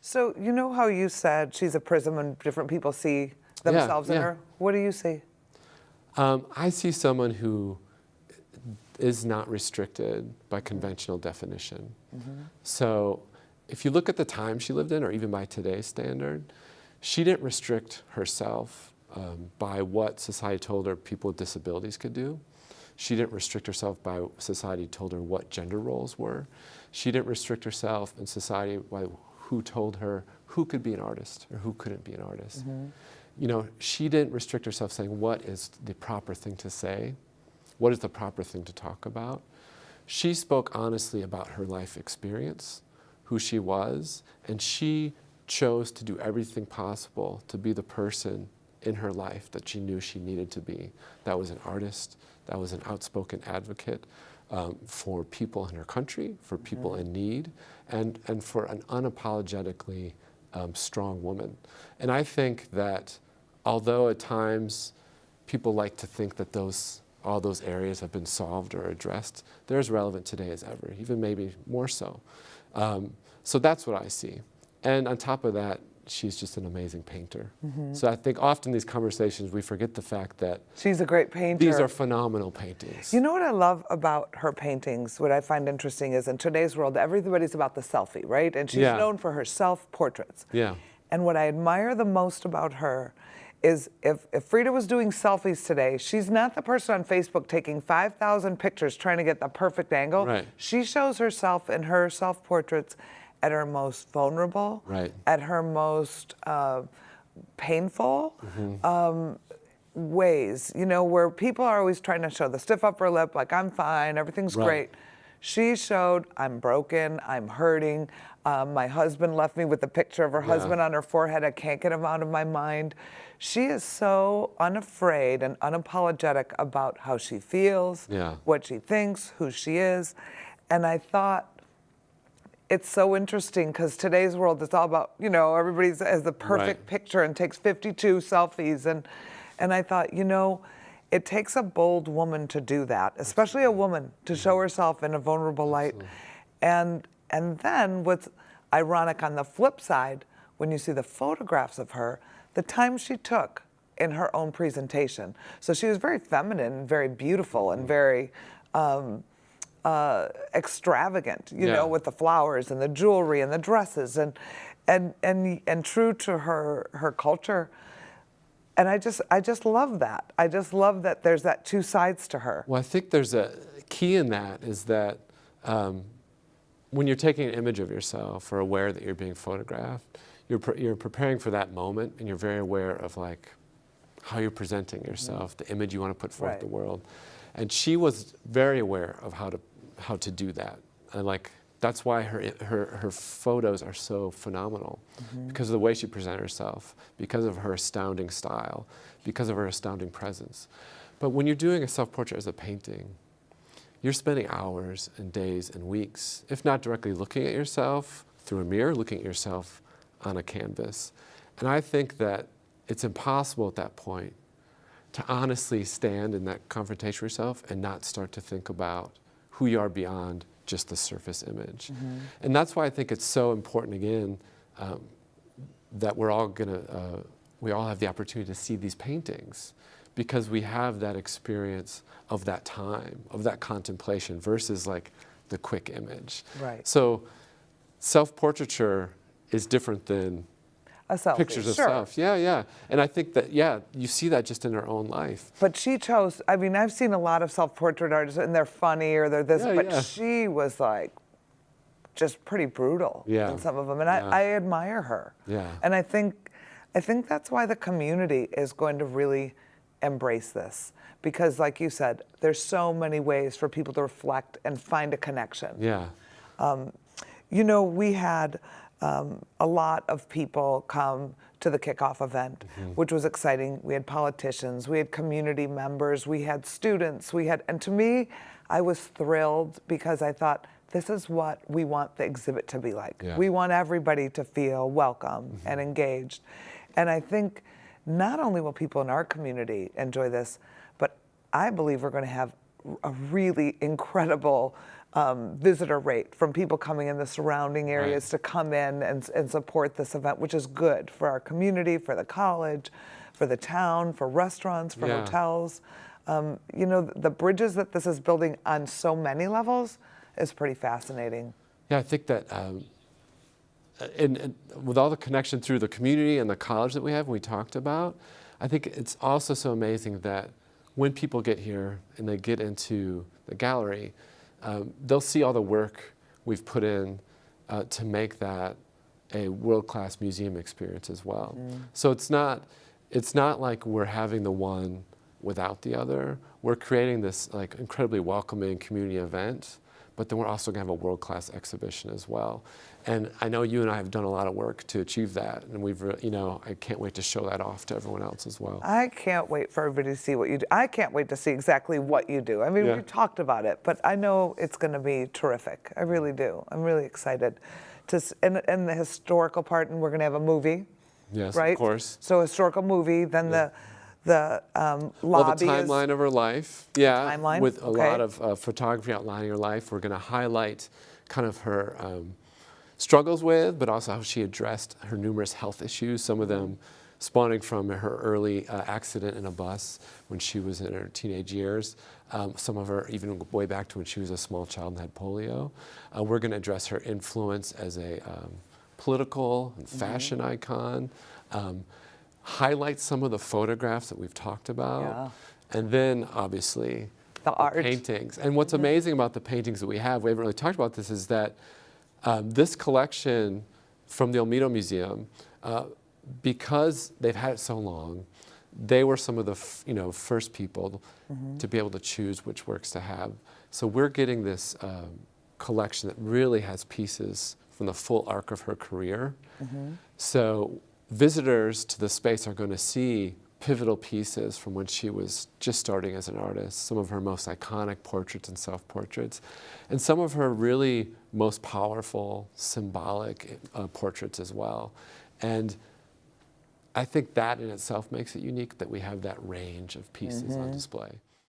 So you know how you said she's a prism and different people see themselves in her? What do you see? I see someone who is not restricted by conventional definition. So if you look at the time she lived in, or even by today's standard, she didn't restrict herself by what society told her people with disabilities could do. She didn't restrict herself by society told her what gender roles were. She didn't restrict herself in society by who told her who could be an artist or who couldn't be an artist. You know, she didn't restrict herself saying what is the proper thing to say, what is the proper thing to talk about. She spoke honestly about her life experience, who she was, and she chose to do everything possible to be the person in her life that she knew she needed to be. That was an artist, that was an outspoken advocate for people in her country, for people in need, and for an unapologetically strong woman. And I think that although at times people like to think that all those areas have been solved or addressed, they're as relevant today as ever, even maybe more so. So that's what I see. And on top of that, she's just an amazing painter. So I think often in these conversations we forget the fact that she's a great painter. These are phenomenal paintings. You know what I love about her paintings, what I find interesting is in today's world, everybody's about the selfie, right? And she's known for her self-portraits. And what I admire the most about her is if Frida was doing selfies today, she's not the person on Facebook taking 5,000 pictures trying to get the perfect angle. She shows herself in her self-portraits at her most vulnerable, at her most painful ways, you know, where people are always trying to show the stiff upper lip, like I'm fine, everything's great. She showed, I'm broken, I'm hurting, my husband left me with a picture of her husband on her forehead, I can't get him out of my mind. She is so unafraid and unapologetic about how she feels, what she thinks, who she is. And I thought, it's so interesting because today's world is all about, you know, everybody has the perfect picture and takes 52 selfies. And I thought, you know, it takes a bold woman to do that, especially a woman, to show herself in a vulnerable light. And then what's ironic on the flip side, when you see the photographs of her, the time she took in her own presentation. So she was very feminine, very beautiful, and very extravagant, you know, with the flowers and the jewelry and the dresses, and true to her culture. And I just love that. I just love that there's that two sides to her. Well, I think there's a key in that is that when you're taking an image of yourself or aware that you're being photographed, you're preparing for that moment, and you're very aware of like how you're presenting yourself, the image you want to put forth to the world. And she was very aware of how to do that, and like that's why her photos are so phenomenal, because of the way she presented herself, because of her astounding style, because of her astounding presence. But when you're doing a self-portrait as a painting, you're spending hours and days and weeks, if not directly looking at yourself through a mirror, looking at yourself on a canvas. And I think that it's impossible at that point to honestly stand in that confrontation with yourself and not start to think about who you are beyond just the surface image. And that's why I think it's so important, again, that we all have the opportunity to see these paintings, because we have that experience of that time, of that contemplation, versus like the quick image. So self-portraiture is different than pictures of self. And I think that, you see that just in her own life. But she chose, I mean, I've seen a lot of self-portrait artists and they're funny or they're this, but she was like just pretty brutal in some of them. And I admire her. And I think that's why the community is going to really embrace this. Because like you said, there's so many ways for people to reflect and find a connection. You know, we had a lot of people come to the kickoff event, which was exciting. We had politicians, we had community members, we had students, and to me, I was thrilled because I thought, this is what we want the exhibit to be like. We want everybody to feel welcome and engaged. And I think not only will people in our community enjoy this, but I believe we're going to have a really incredible visitor rate from people coming in the surrounding areas to come in and support this event, which is good for our community, for the college, for the town, for restaurants, for hotels. You know, the bridges that this is building on so many levels is pretty fascinating. Yeah, I think that and with all the connection through the community and the college that we have, we talked about, I think it's also so amazing that when people get here and they get into the gallery, they'll see all the work we've put in to make that a world-class museum experience as well. So it's not like we're having the one without the other. We're creating this like incredibly welcoming community event, but then we're also gonna have a world-class exhibition as well. And I know you and I have done a lot of work to achieve that, and we've, you know, I can't wait to show that off to everyone else as well. I can't wait for everybody to see what you do. I can't wait to see exactly what you do. I mean, we talked about it, but I know it's going to be terrific. I really do. I'm really excited. And the historical part, and we're going to have a movie. Yes, right? of course. So historical movie, then the lobby well, the timeline of her life, timeline, with a lot of photography outlining her life. We're going to highlight kind of her struggles with, but also how she addressed her numerous health issues, some of them spawning from her early accident in a bus when she was in her teenage years, some of her even way back to when she was a small child and had polio. We're going to address her influence as a political and fashion icon, highlight some of the photographs that we've talked about, and then obviously the art, paintings. And what's amazing about the paintings that we haven't really talked about this, is that this collection from the Olmedo Museum, because they've had it so long, they were some of the first people to be able to choose which works to have. So we're getting this collection that really has pieces from the full arc of her career. So visitors to the space are going to see pivotal pieces from when she was just starting as an artist, some of her most iconic portraits and self-portraits, and some of her really most powerful, symbolic portraits as well. And I think that in itself makes it unique that we have that range of pieces on display.